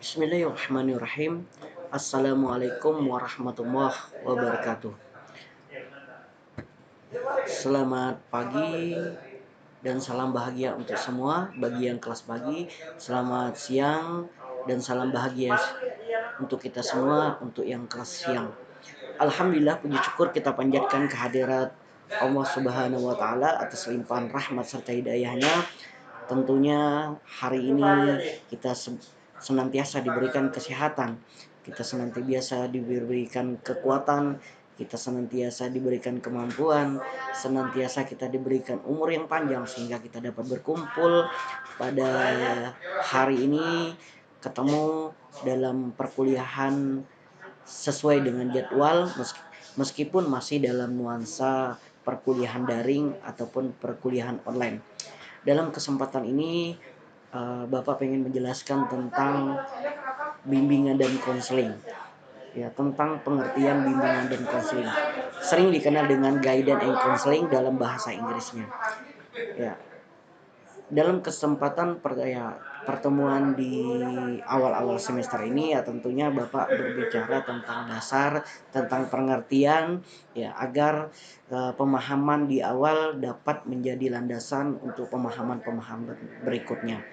Bismillahirrahmanirrahim. Assalamualaikum warahmatullahi wabarakatuh. Selamat pagi dan salam bahagia untuk semua. Bagi yang kelas pagi, selamat siang dan salam bahagia untuk kita semua untuk yang kelas siang. Alhamdulillah, puji syukur kita panjatkan kehadirat Allah Subhanahu wa taala atas limpahan rahmat serta hidayahnya. Tentunya hari ini kita senantiasa diberikan kesehatan, kita senantiasa diberikan kekuatan, kita senantiasa diberikan kemampuan, senantiasa kita diberikan umur yang panjang sehingga kita dapat berkumpul pada hari ini, ketemu dalam perkuliahan sesuai dengan jadwal, meskipun masih dalam nuansa perkuliahan daring ataupun perkuliahan online. Dalam kesempatan ini Bapak pengen menjelaskan tentang bimbingan dan konseling, ya, tentang pengertian bimbingan dan konseling. Sering dikenal dengan guidance and counseling dalam bahasa Inggrisnya. Ya, dalam kesempatan pertemuan di awal-awal semester ini, ya tentunya Bapak berbicara tentang dasar, tentang pengertian, ya, agar pemahaman di awal dapat menjadi landasan untuk pemahaman-pemahaman berikutnya.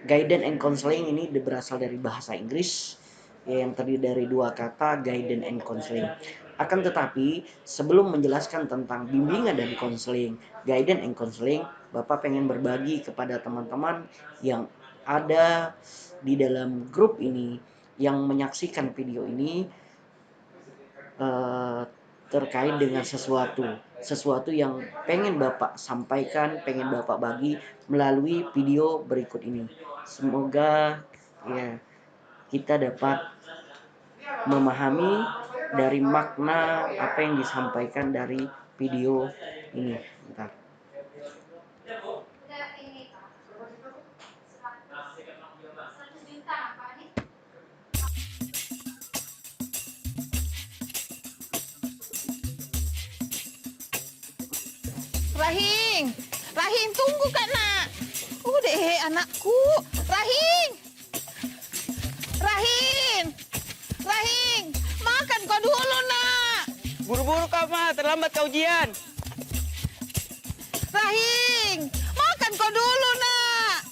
Guidance and counseling ini berasal dari bahasa Inggris, ya, yang terdiri dari dua kata, guidance and counseling. Akan tetapi sebelum menjelaskan tentang bimbingan dan konseling, guidance and counseling, Bapak pengen berbagi kepada teman-teman yang ada di dalam grup ini, yang menyaksikan video ini, terkait dengan sesuatu yang pengen Bapak sampaikan, pengen Bapak bagi melalui video berikut ini. Semoga, ya, kita dapat memahami dari makna apa yang disampaikan dari video ini. Bentar. Rahim, tunggu Kak Nak. Udah anakku, Rahim, makan kau dulu Nak. Buru-buru kau mah, terlambat kau ujian. Rahim, makan kau dulu Nak.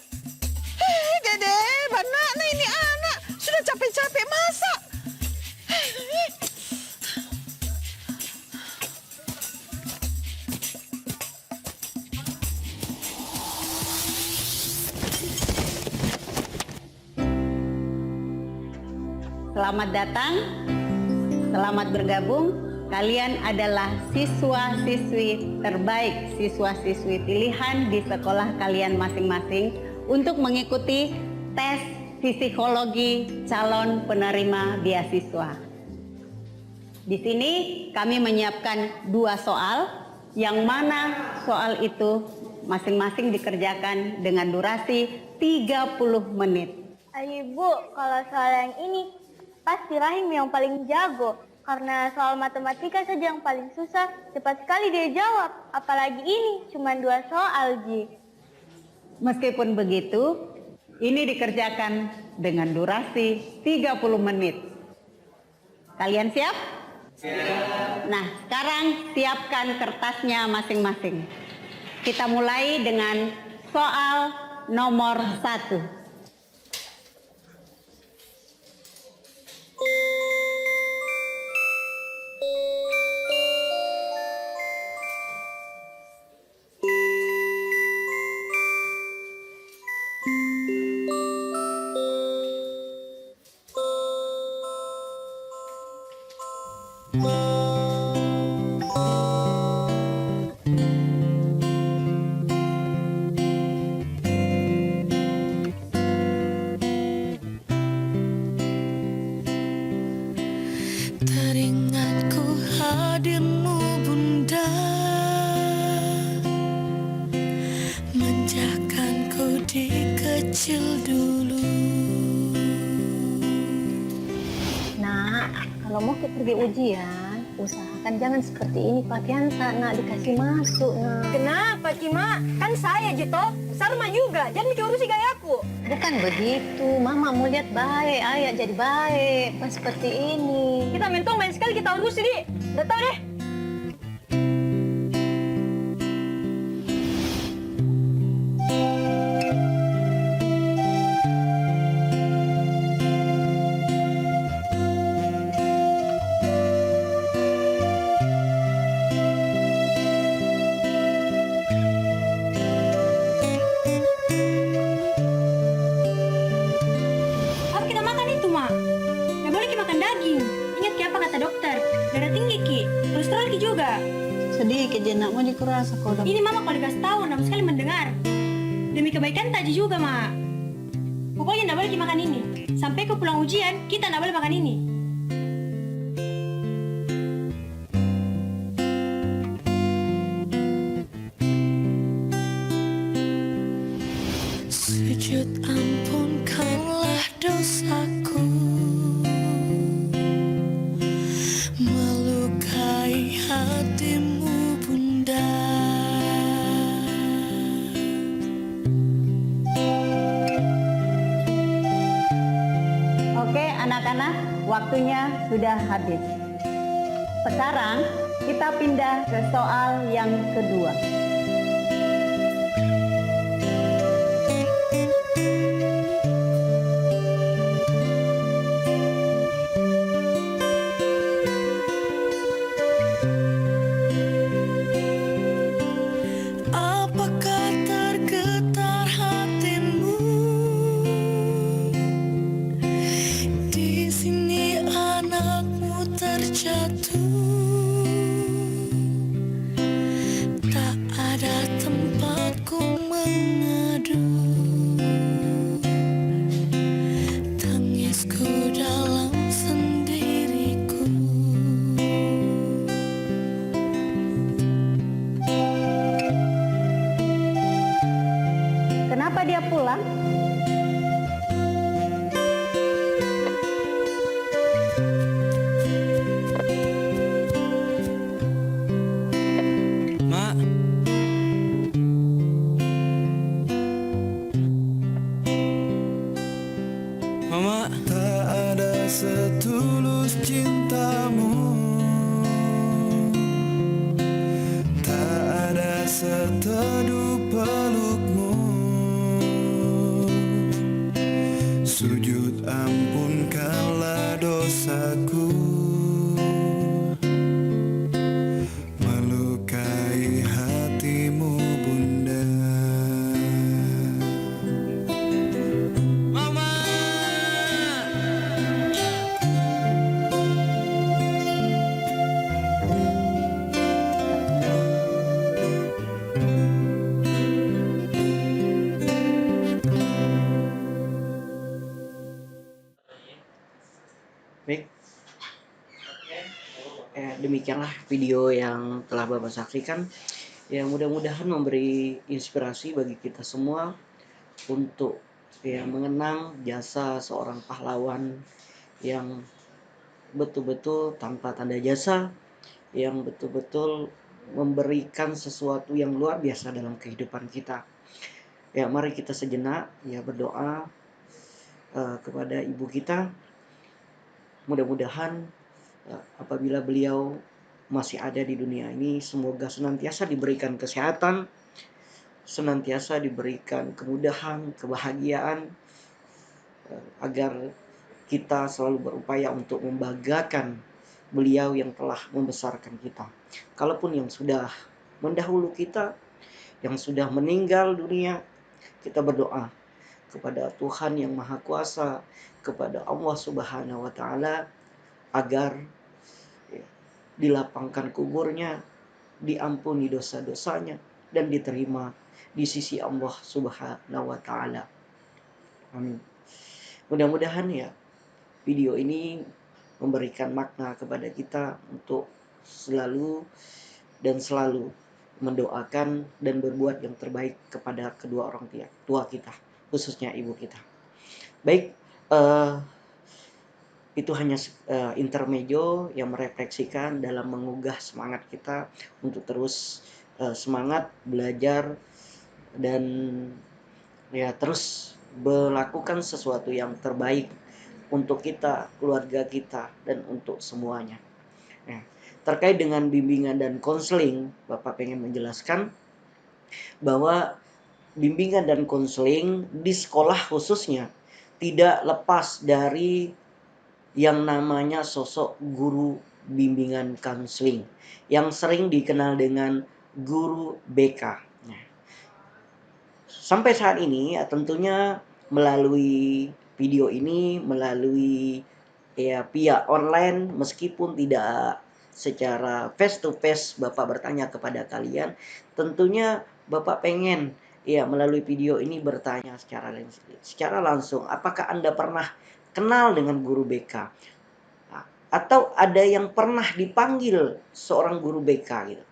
Dede, mana ini anak sudah capek-capek masak. Selamat datang, selamat bergabung. Kalian adalah siswa-siswi terbaik, siswa-siswi pilihan di sekolah kalian masing-masing untuk mengikuti tes psikologi calon penerima beasiswa. Di sini kami menyiapkan 2 soal, yang mana soal itu masing-masing dikerjakan dengan durasi 30 menit. Ibu, kalau soal yang ini pasti Rahim yang paling jago, karena soal matematika saja yang paling susah, cepat sekali dia jawab. Apalagi ini cuma 2 soal, Ji. Meskipun begitu, ini dikerjakan dengan durasi 30 menit. Kalian siap? Siap. Nah, sekarang siapkan kertasnya masing-masing. Kita mulai dengan soal nomor 1. Teringatku hadirmu Bunda, menjakanku di kecil dulu. Nak, kalau mau kita pergi ujian, usahakan jangan seperti ini pakaian tak nak dikasih masuk nak. Kenapa Kima? Kan saya Jito, Salma juga, jangan mikir urusi gayaku. Bukan begitu, mama mau lihat baik, ayah jadi baik, pas seperti ini. Kita mentong main sekali kita urusi di, udah tau deh. Apa kita makan itu, Mak? Nggak boleh Ki makan daging. Ingat Ki apa kata dokter? Darah tinggi Ki, kolesterol Ki juga. Sedikit jenak mau dikurasa kau Ini Mama kalau dikasih tahu, nama sekali mendengar. Demi kebaikan Taji juga, Mak. Pokoknya nggak boleh Ki makan ini. Sampai ke pulang ujian, kita nggak boleh makan ini. Sujud ampunkanlah dosaku, melukai hatimu bunda. Oke anak-anak, waktunya sudah habis. Sekarang kita pindah ke soal yang kedua. Apakah tergetar hatimu? Di sini anakmu terjatuh. Tak ada tempatku mengadu. Tangisku dalam sendiriku. Kenapa dia pulang? Mak. Mama. Tak ada setulus cintamu, tak ada seteduh pelukmu. Sujud ampunkanlah dosaku, melukai hatimu bunda. Mama. Baik, demikianlah video yang telah Bapak saksikan. Ya, mudah-mudahan memberi inspirasi bagi kita semua untuk mengenang jasa seorang pahlawan yang betul-betul tanpa tanda jasa, yang betul-betul memberikan sesuatu yang luar biasa dalam kehidupan kita. Ya, mari kita sejenak berdoa kepada ibu kita. Mudah-mudahan apabila beliau masih ada di dunia ini, semoga senantiasa diberikan kesehatan, senantiasa diberikan kemudahan, kebahagiaan, agar kita selalu berupaya untuk membanggakan beliau yang telah membesarkan kita. Kalaupun yang sudah mendahulu kita, yang sudah meninggal dunia, kita berdoa kepada Tuhan yang Maha Kuasa, kepada Allah Subhanahu wa Ta'ala, agar dilapangkan kuburnya, diampuni dosa-dosanya, dan diterima di sisi Allah Subhanahu wa Ta'ala. Amin. Mudah-mudahan video ini memberikan makna kepada kita untuk selalu dan selalu mendoakan dan berbuat yang terbaik kepada kedua orang tua kita, khususnya ibu kita. Baik, itu hanya intermezzo yang merefleksikan dalam mengugah semangat kita untuk terus semangat belajar dan ya terus melakukan sesuatu yang terbaik untuk kita, keluarga kita, dan untuk semuanya. Nah, terkait dengan bimbingan dan konseling, Bapak pengen menjelaskan bahwa bimbingan dan konseling di sekolah khususnya tidak lepas dari yang namanya sosok guru bimbingan konseling yang sering dikenal dengan guru BK. Nah, sampai saat ini ya tentunya melalui video ini, melalui ya via online, meskipun tidak secara face to face Bapak bertanya kepada kalian, tentunya Bapak pengen ya melalui video ini bertanya secara langsung, apakah Anda pernah kenal dengan guru BK? Atau ada yang pernah dipanggil seorang guru BK gitu?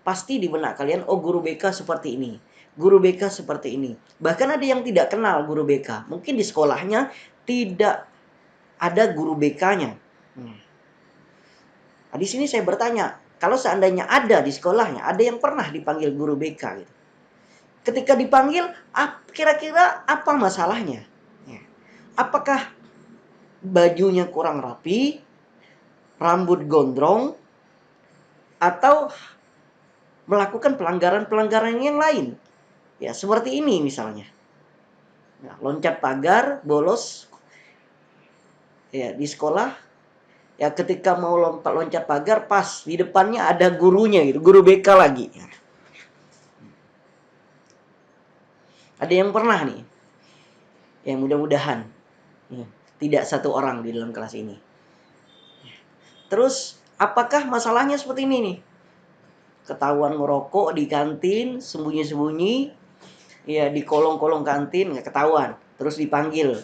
Pasti di benak kalian, oh guru BK seperti ini, guru BK seperti ini. Bahkan ada yang tidak kenal guru BK. Mungkin di sekolahnya tidak ada guru BK-nya. Nah, di sini saya bertanya, kalau seandainya ada di sekolahnya, ada yang pernah dipanggil guru BK gitu. Ketika dipanggil, kira-kira apa masalahnya? Apakah bajunya kurang rapi, rambut gondrong, atau melakukan pelanggaran-pelanggaran yang lain? Ya, seperti ini misalnya. Nah, loncat pagar, bolos ya di sekolah. Ya ketika mau loncat pagar, pas di depannya ada gurunya gitu, guru BK lagi. Ada yang pernah nih? Ya mudah-mudahan ya, tidak satu orang di dalam kelas ini. Terus apakah masalahnya seperti ini nih? Ketahuan ngerokok di kantin, sembunyi-sembunyi, ya di kolong-kolong kantin nggak ketahuan, terus dipanggil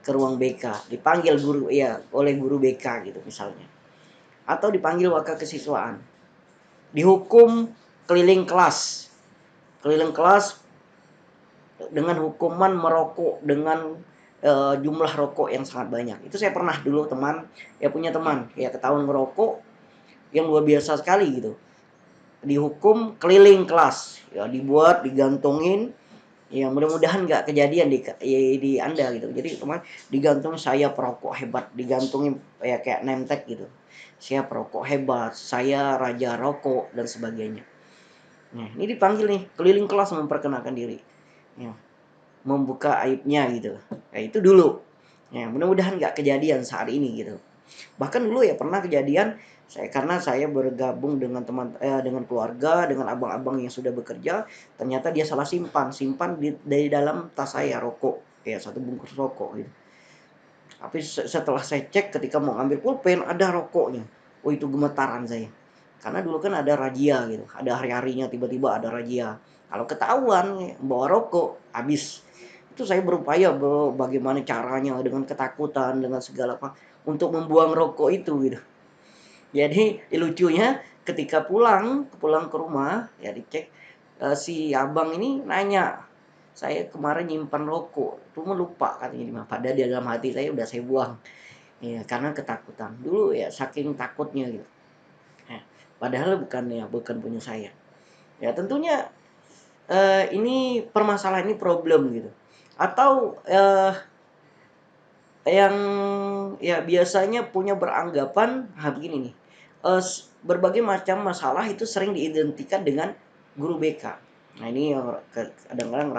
ke ruang BK, dipanggil guru ya oleh guru BK gitu misalnya, atau dipanggil wakasiswaan, dihukum keliling kelas dengan hukuman merokok dengan jumlah rokok yang sangat banyak. Itu saya pernah dulu punya teman ya ketahuan merokok yang luar biasa sekali gitu, dihukum keliling kelas ya, dibuat digantungin. Ya mudah-mudahan nggak kejadian di Anda gitu. Jadi teman digantung saya perokok hebat, digantungin ya kayak name tag gitu. Saya perokok hebat, saya raja rokok dan sebagainya. Nah, ini dipanggil nih keliling kelas memperkenalkan diri. Ya, membuka aibnya gitu. Ya itu dulu. Ya, mudah-mudahan nggak kejadian saat ini gitu. Bahkan dulu ya pernah kejadian karena saya bergabung dengan dengan keluarga, dengan abang-abang yang sudah bekerja, ternyata dia salah simpan dari dalam tas saya rokok, ya 1 bungkus rokok gitu. Tapi setelah saya cek ketika mau ngambil pulpen ada rokoknya. Oh itu gemetaran saya. Karena dulu kan ada razia gitu, ada hari-harinya tiba-tiba ada razia. Kalau ketahuan bawa rokok, habis. Itu saya berupaya bagaimana caranya dengan ketakutan, dengan segala apa untuk membuang rokok itu gitu. Jadi lucunya ketika pulang ke rumah ya dicek si abang ini nanya, saya kemarin nyimpan rokok, cuma lupa katanya di mana. Padahal di dalam hati saya udah saya buang. Ya karena ketakutan. Dulu ya saking takutnya gitu. Nah, padahal bukan punya saya. Ya tentunya ini permasalahan ini problem gitu. Atau yang ya biasanya punya beranggapan begini nih. Berbagai macam masalah itu sering diidentikan dengan guru BK. Nah ini yang kadang-kadang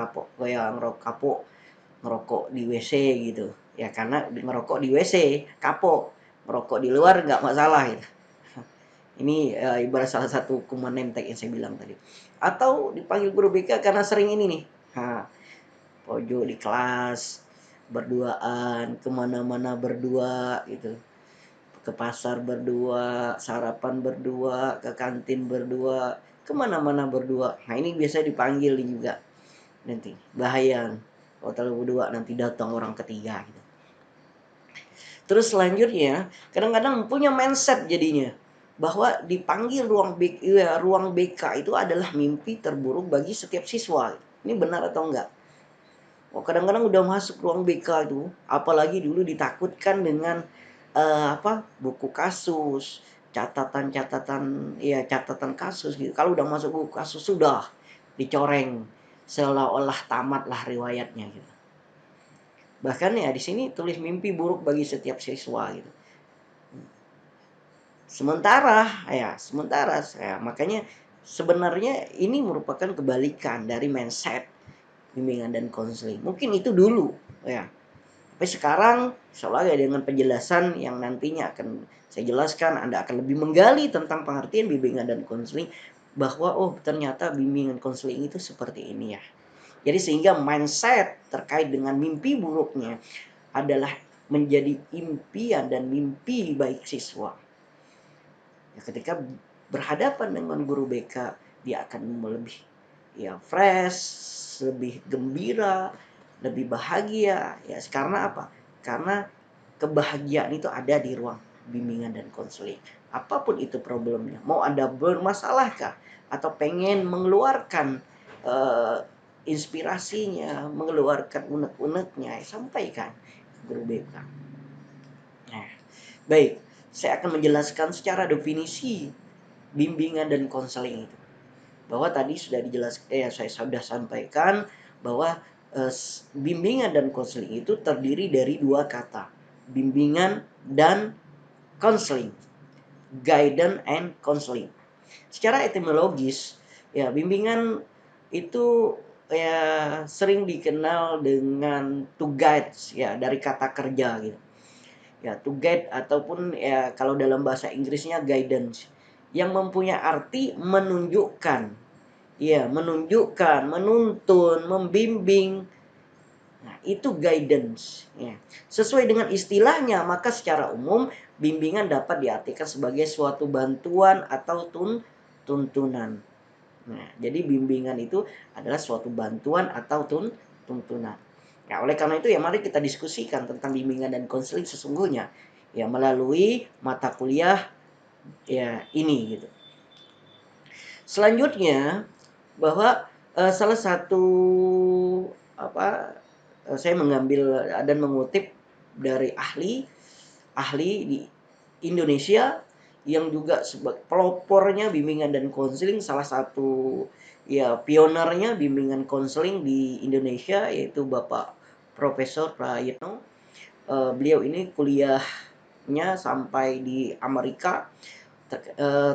ngerokok di WC gitu. Ya karena ngerokok di WC kapok, ngerokok di luar nggak masalah gitu. Ini ibarat salah satu hukuman name tag yang saya bilang tadi. Atau dipanggil guru BK karena sering ini nih. Pojok di kelas, berduaan, kemana-mana berdua gitu. Ke pasar berdua, sarapan berdua, ke kantin berdua, kemana-mana berdua. Nah ini biasa dipanggil juga. Nanti bahaya kalau terlalu berdua nanti datang orang ketiga gitu. Terus selanjutnya kadang-kadang punya mindset jadinya bahwa dipanggil ruang BK itu adalah mimpi terburuk bagi setiap siswa. Ini benar atau enggak? Kadang-kadang udah masuk ruang BK itu, apalagi dulu ditakutkan dengan buku kasus, catatan kasus gitu. Kalau udah masuk buku kasus sudah dicoreng seolah-olah tamatlah riwayatnya gitu. Bahkan ya di sini tulis mimpi buruk bagi setiap siswa gitu. Sementara makanya sebenarnya ini merupakan kebalikan dari mindset bimbingan dan konseling. Mungkin itu dulu ya. Tapi sekarang seolah dengan penjelasan yang nantinya akan saya jelaskan, Anda akan lebih menggali tentang pengertian bimbingan dan konseling, bahwa oh ternyata bimbingan konseling itu seperti ini ya. Jadi sehingga mindset terkait dengan mimpi buruknya adalah menjadi impian dan mimpi baik siswa. Ya, ketika berhadapan dengan guru BK, dia akan lebih fresh, lebih gembira, lebih bahagia. Ya, karena apa? Karena kebahagiaan itu ada di ruang bimbingan dan konseling. Apapun itu problemnya, mau Anda bermasalahkah atau pengen mengeluarkan inspirasinya, mengeluarkan unek-uneknya, sampaikan ke guru BK. Nah, baik, saya akan menjelaskan secara definisi bimbingan dan konseling itu. Bahwa tadi sudah dijelaskan, saya sudah sampaikan bahwa bimbingan dan konseling itu terdiri dari dua kata, bimbingan dan konseling, guidance and counseling. Secara etimologis, ya bimbingan itu ya sering dikenal dengan to guide, ya dari kata kerja gitu. Ya, to guide ataupun ya kalau dalam bahasa Inggrisnya guidance, yang mempunyai arti menunjukkan, menuntun, membimbing. Nah, itu guidance. Ya. Sesuai dengan istilahnya, maka secara umum bimbingan dapat diartikan sebagai suatu bantuan atau tuntunan. Nah, jadi bimbingan itu adalah suatu bantuan atau tuntunan. Nah, oleh karena itu ya mari kita diskusikan tentang bimbingan dan konseling sesungguhnya ya melalui mata kuliah ya ini gitu. Selanjutnya bahwa salah satu saya mengambil dan mengutip dari ahli di Indonesia yang juga sebagai pelopornya bimbingan dan konseling, salah satu ya pionernya bimbingan konseling di Indonesia yaitu Bapak Profesor Prayitno. Beliau ini kuliahnya sampai di Amerika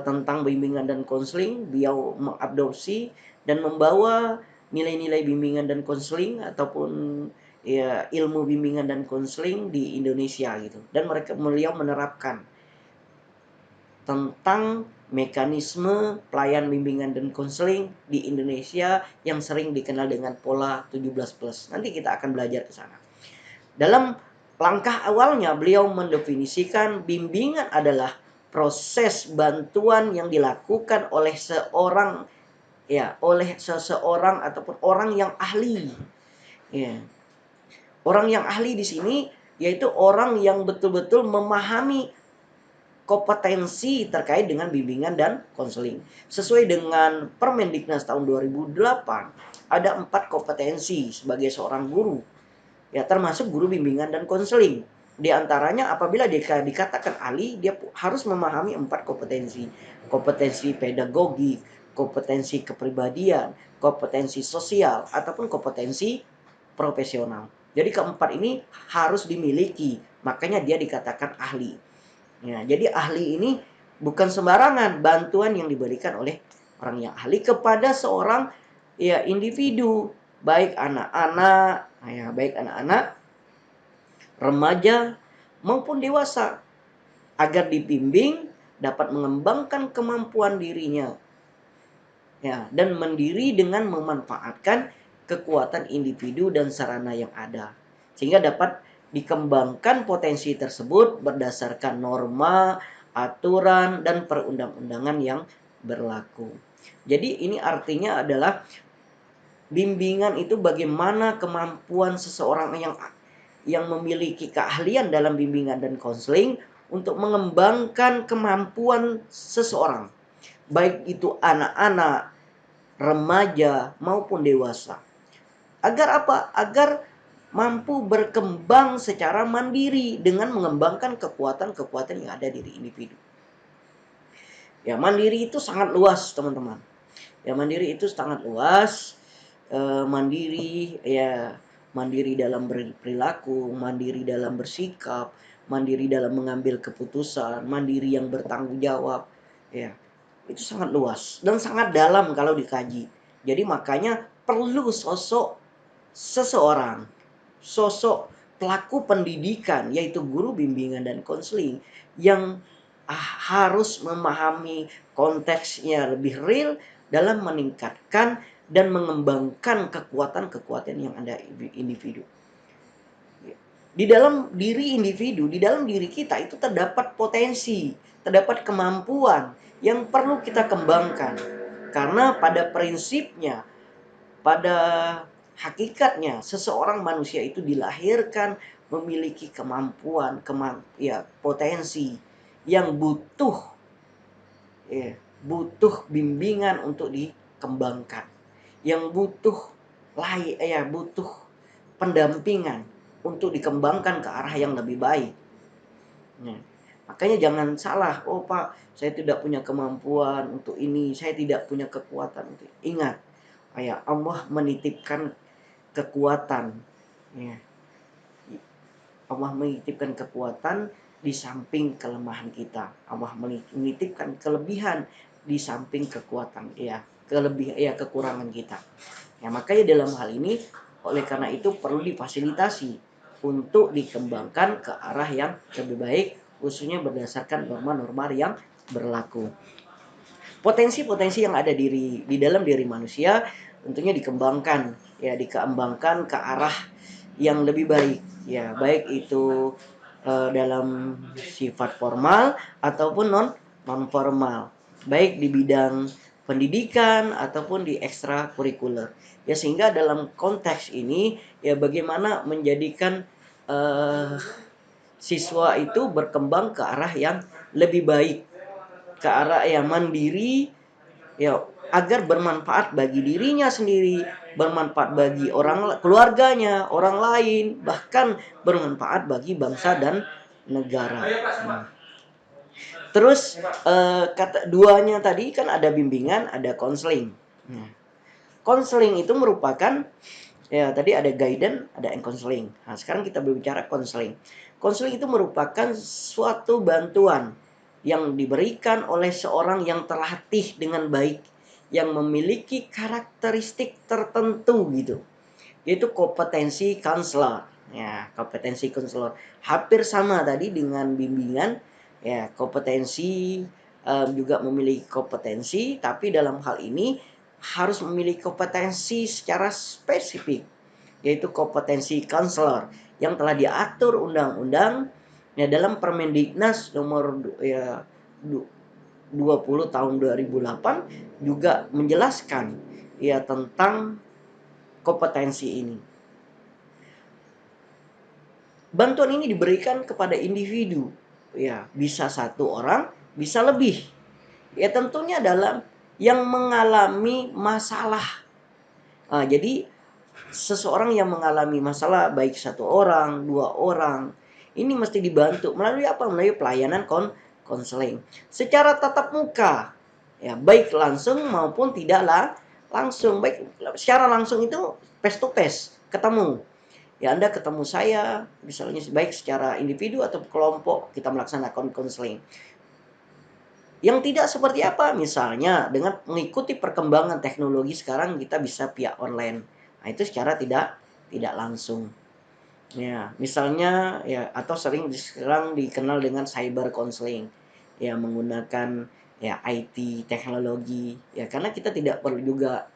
tentang bimbingan dan konseling. Beliau mengadopsi dan membawa nilai-nilai bimbingan dan konseling ataupun ya ilmu bimbingan dan konseling di Indonesia gitu. Dan beliau menerapkan tentang mekanisme pelayan bimbingan dan konseling di Indonesia yang sering dikenal dengan pola 17+. Nanti kita akan belajar ke sana. Dalam langkah awalnya beliau mendefinisikan bimbingan adalah proses bantuan yang dilakukan oleh seseorang ataupun orang yang ahli. Ya. Orang yang ahli di sini yaitu orang yang betul-betul memahami kompetensi terkait dengan bimbingan dan konseling. Sesuai dengan Permendiknas tahun 2008, ada 4 kompetensi sebagai seorang guru. Ya, termasuk guru bimbingan dan konseling. Di antaranya apabila dia dikatakan ahli, dia harus memahami 4 kompetensi. Kompetensi pedagogi, kompetensi kepribadian, kompetensi sosial, ataupun kompetensi profesional. Jadi keempat ini harus dimiliki, makanya dia dikatakan ahli. Ya, jadi ahli ini bukan sembarangan bantuan yang diberikan oleh orang yang ahli kepada seorang ya individu, baik anak-anak, remaja maupun dewasa, agar dibimbing dapat mengembangkan kemampuan dirinya. Ya, dan mandiri dengan memanfaatkan kekuatan individu dan sarana yang ada, sehingga dapat dikembangkan potensi tersebut berdasarkan norma, aturan, dan perundang-undangan yang berlaku. Jadi ini artinya adalah bimbingan itu bagaimana kemampuan seseorang yang memiliki keahlian dalam bimbingan dan konseling untuk mengembangkan kemampuan seseorang, baik itu anak-anak, remaja maupun dewasa. Agar apa? Agar mampu berkembang secara mandiri dengan mengembangkan kekuatan-kekuatan yang ada diri individu. Ya, mandiri itu sangat luas, teman-teman. Ya, mandiri itu sangat luas. Mandiri ya, mandiri dalam berperilaku, mandiri dalam bersikap, mandiri dalam mengambil keputusan, mandiri yang bertanggung jawab. Ya, itu sangat luas dan sangat dalam kalau dikaji. Jadi makanya perlu sosok seseorang, sosok pelaku pendidikan, yaitu guru bimbingan dan konseling yang harus memahami konteksnya lebih real dalam meningkatkan dan mengembangkan kekuatan-kekuatan yang ada individu. Di dalam diri individu, di dalam diri kita itu terdapat potensi, terdapat kemampuan yang perlu kita kembangkan. Karena pada prinsipnya, pada hakikatnya, seseorang manusia itu dilahirkan memiliki kemampuan, potensi yang butuh bimbingan untuk dikembangkan, yang butuh pendampingan untuk dikembangkan ke arah yang lebih baik. Makanya jangan salah, oh Pak, saya tidak punya kemampuan untuk ini, saya tidak punya kekuatan untuk. Ingat, Allah menitipkan kekuatan. Allah menitipkan kekuatan di samping kelemahan kita. Allah menitipkan kelebihan di samping kekuatan, kekurangan kita. Makanya dalam hal ini, oleh karena itu perlu difasilitasi untuk dikembangkan ke arah yang lebih baik, khususnya berdasarkan norma-norma yang berlaku. Potensi-potensi yang ada di dalam diri manusia tentunya dikembangkan ke arah yang lebih baik, baik itu dalam sifat formal ataupun non formal, baik di bidang pendidikan ataupun di ekstrakurikuler. Sehingga dalam konteks ini bagaimana menjadikan siswa itu berkembang ke arah yang lebih baik, ke arah yang mandiri, agar bermanfaat bagi dirinya sendiri, bermanfaat bagi keluarganya, orang lain, bahkan bermanfaat bagi bangsa dan negara. Terus kata duanya tadi kan ada bimbingan, ada konseling. Konseling itu merupakan tadi ada guidance, ada konseling. Nah, sekarang kita berbicara konseling. Konseling itu merupakan suatu bantuan yang diberikan oleh seorang yang terlatih dengan baik, yang memiliki karakteristik tertentu gitu, yaitu kompetensi konselor. Kompetensi konselor hampir sama tadi dengan bimbingan. Kompetensi juga memiliki kompetensi, tapi dalam hal ini harus memiliki kompetensi secara spesifik, yaitu kompetensi konselor yang telah diatur undang-undang dalam Permendiknas nomor 20 tahun 2008 juga menjelaskan tentang kompetensi ini. Bantuan ini diberikan kepada individu, bisa satu orang, bisa lebih. Tentunya dalam yang mengalami masalah. Jadi seseorang yang mengalami masalah, baik satu orang, dua orang, ini mesti dibantu melalui apa? Melalui pelayanan konseling secara tatap muka, baik langsung maupun tidak langsung. Baik secara langsung itu face to face, ketemu. Anda ketemu saya, misalnya baik secara individu atau kelompok, kita melaksanakan konseling. Yang tidak seperti apa? Misalnya dengan mengikuti perkembangan teknologi sekarang kita bisa via online. Nah, itu secara tidak langsung. Misalnya atau sering sekarang dikenal dengan cyber counseling. Menggunakan IT teknologi. Karena kita tidak perlu juga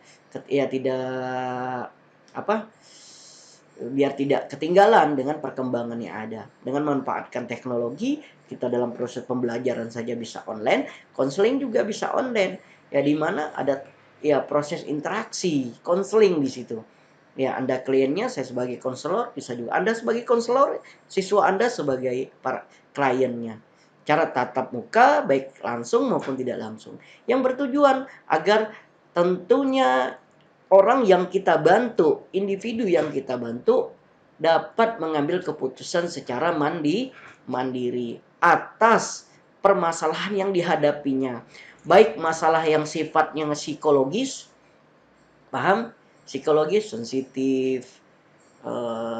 biar tidak ketinggalan dengan perkembangan yang ada. Dengan memanfaatkan teknologi, kita dalam proses pembelajaran saja bisa online, konseling juga bisa online. Di mana ada proses interaksi, konseling di situ. Anda kliennya, saya sebagai konselor, bisa juga Anda sebagai konselor, siswa Anda sebagai para kliennya. Cara tatap muka, baik langsung maupun tidak langsung. Yang bertujuan agar tentunya orang yang kita bantu, individu yang kita bantu, dapat mengambil keputusan secara mandiri atas permasalahan yang dihadapinya. Baik masalah yang sifatnya psikologis, paham? Psikologis, sensitif,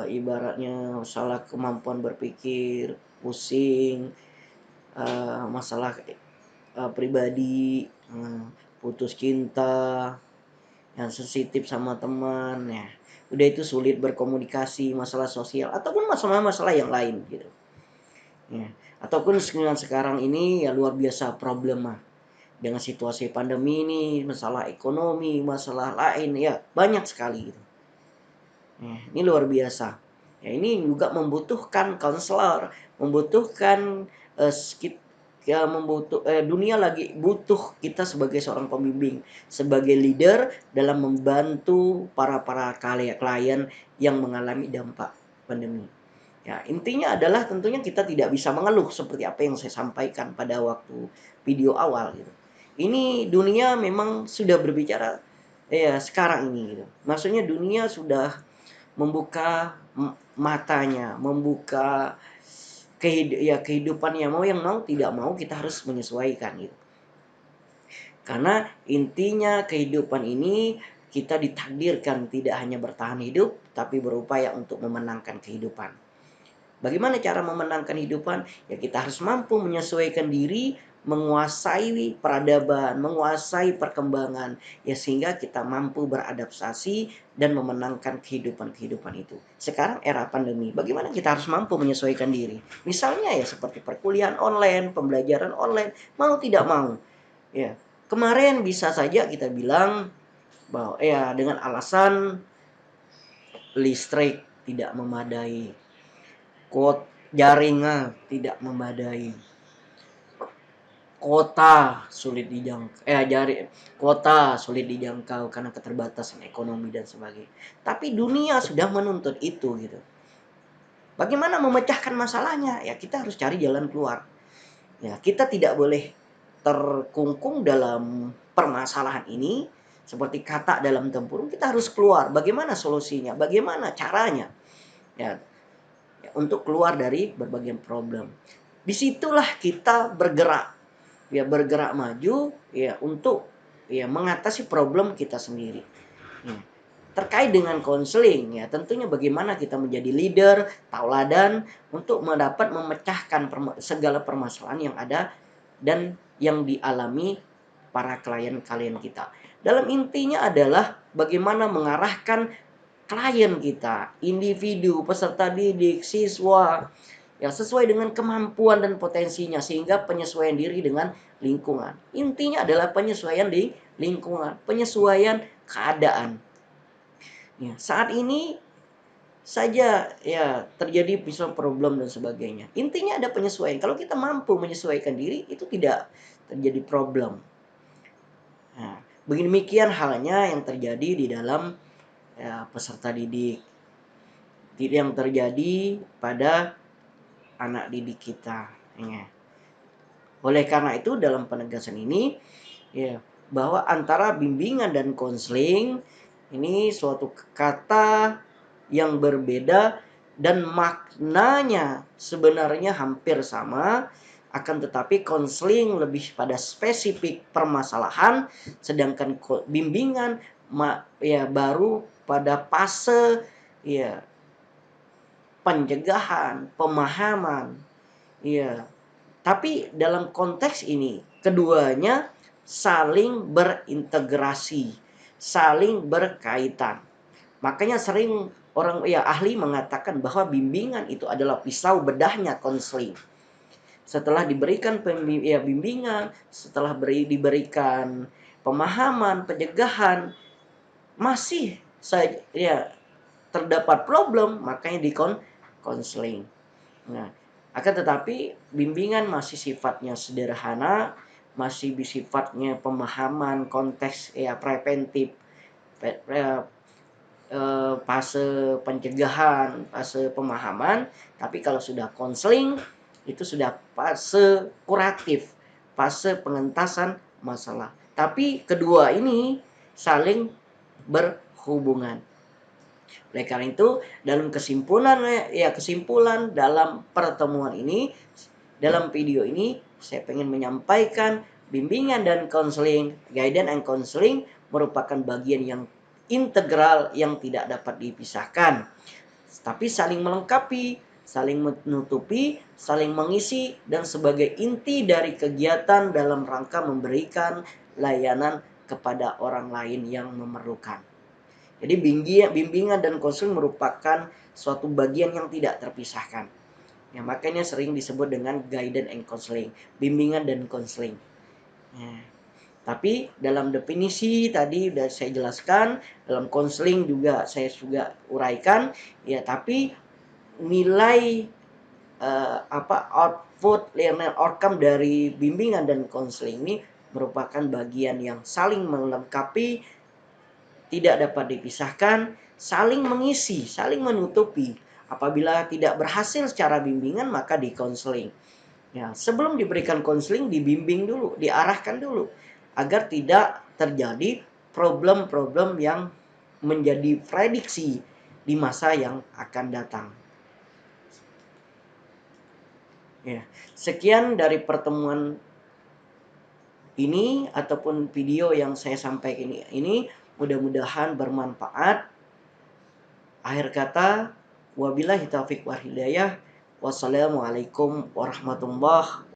ibaratnya masalah kemampuan berpikir, pusing, masalah pribadi, putus cinta, yang sensitif sama teman, ya udah itu sulit berkomunikasi, masalah sosial ataupun masalah-masalah yang lain gitu. Ya, ataupun dengan sekarang ini ya luar biasa problema dengan situasi pandemi ini, masalah ekonomi, masalah lain ya banyak sekali gitu. Ya, ini luar biasa. Ya ini juga membutuhkan konselor, membutuhkan dunia lagi butuh kita sebagai seorang pembimbing, sebagai leader dalam membantu para klien yang mengalami dampak pandemi. Ya, intinya adalah tentunya kita tidak bisa mengeluh seperti apa yang saya sampaikan pada waktu video awal gitu. Ini dunia memang sudah berbicara ya sekarang ini gitu. Maksudnya dunia sudah membuka matanya, membuka kehidupan yang mau tidak mau kita harus menyesuaikan gitu. Karena intinya kehidupan ini kita ditakdirkan tidak hanya bertahan hidup, tapi berupaya untuk memenangkan kehidupan. Bagaimana cara memenangkan kehidupan? Ya kita harus mampu menyesuaikan diri, menguasai peradaban, menguasai perkembangan, ya sehingga kita mampu beradaptasi dan memenangkan kehidupan itu. Sekarang era pandemi, bagaimana kita harus mampu menyesuaikan diri? Misalnya ya seperti perkuliahan online, pembelajaran online, mau tidak mau. Ya, kemarin bisa saja kita bilang bahwa ya dengan alasan listrik tidak memadai, jaringan tidak memadai, kota sulit dijangkau karena keterbatasan ekonomi dan sebagainya. Tapi dunia sudah menuntut itu gitu. Bagaimana memecahkan masalahnya? Ya kita harus cari jalan keluar. Ya kita tidak boleh terkungkung dalam permasalahan ini seperti kata dalam tempurung. Kita harus keluar. Bagaimana solusinya? Bagaimana caranya? Ya untuk keluar dari berbagai problem. Disitulah kita bergerak maju ya untuk ya mengatasi problem kita sendiri. Ya. Terkait dengan konseling ya tentunya bagaimana kita menjadi leader, tauladan untuk memecahkan segala permasalahan yang ada dan yang dialami para klien-klien kita. Dalam intinya adalah bagaimana mengarahkan klien kita, individu, peserta didik, siswa ya sesuai dengan kemampuan dan potensinya sehingga penyesuaian diri dengan lingkungan. Intinya adalah penyesuaian di lingkungan, penyesuaian keadaan. Ya, saat ini saja ya terjadi misalnya problem dan sebagainya. Intinya ada penyesuaian. Kalau kita mampu menyesuaikan diri itu tidak terjadi problem. Nah, beginian halnya yang terjadi di dalam ya, peserta didik. Yang terjadi pada anak didik kita. Ya. Oleh karena itu dalam penegasan ini ya bahwa antara bimbingan dan konseling ini suatu kata yang berbeda dan maknanya sebenarnya hampir sama, akan tetapi konseling lebih pada spesifik permasalahan, sedangkan bimbingan ya baru pada fase ya pencegahan, pemahaman. Ya. Tapi dalam konteks ini keduanya saling berintegrasi, saling berkaitan. Makanya sering orang ya ahli mengatakan bahwa bimbingan itu adalah pisau bedahnya konseling. Setelah diberikan bimbingan, setelah diberikan pemahaman, pencegahan, masih saja ya terdapat problem, makanya konseling. Nah, akan tetapi bimbingan masih sifatnya sederhana, masih sifatnya pemahaman konteks ya preventif, fase pencegahan, fase pemahaman. Tapi kalau sudah konseling itu sudah fase kuratif, fase pengentasan masalah. Tapi kedua ini saling berhubungan. Oleh karena itu, dalam kesimpulan dalam pertemuan ini, dalam video ini, saya ingin menyampaikan bimbingan dan konseling, guidance and counseling merupakan bagian yang integral yang tidak dapat dipisahkan. Tapi saling melengkapi, saling menutupi, saling mengisi, dan sebagai inti dari kegiatan dalam rangka memberikan layanan kepada orang lain yang memerlukan. Jadi bimbingan dan konseling merupakan suatu bagian yang tidak terpisahkan. Ya, makanya sering disebut dengan guidance and counseling, bimbingan dan konseling. Ya. Tapi dalam definisi tadi sudah saya jelaskan, dalam konseling juga saya juga uraikan, ya. Tapi nilai output learning outcome dari bimbingan dan konseling ini merupakan bagian yang saling melengkapi, tidak dapat dipisahkan, saling mengisi, saling menutupi. Apabila tidak berhasil secara bimbingan, maka di konseling. Ya, sebelum diberikan konseling, dibimbing dulu, diarahkan dulu, agar tidak terjadi problem-problem yang menjadi prediksi di masa yang akan datang. Ya, sekian dari pertemuan ini ataupun video yang saya sampaikan ini. Mudah-mudahan bermanfaat. Akhir kata, wabillahi taufiq wal hidayah. Wassalamualaikum warahmatullahi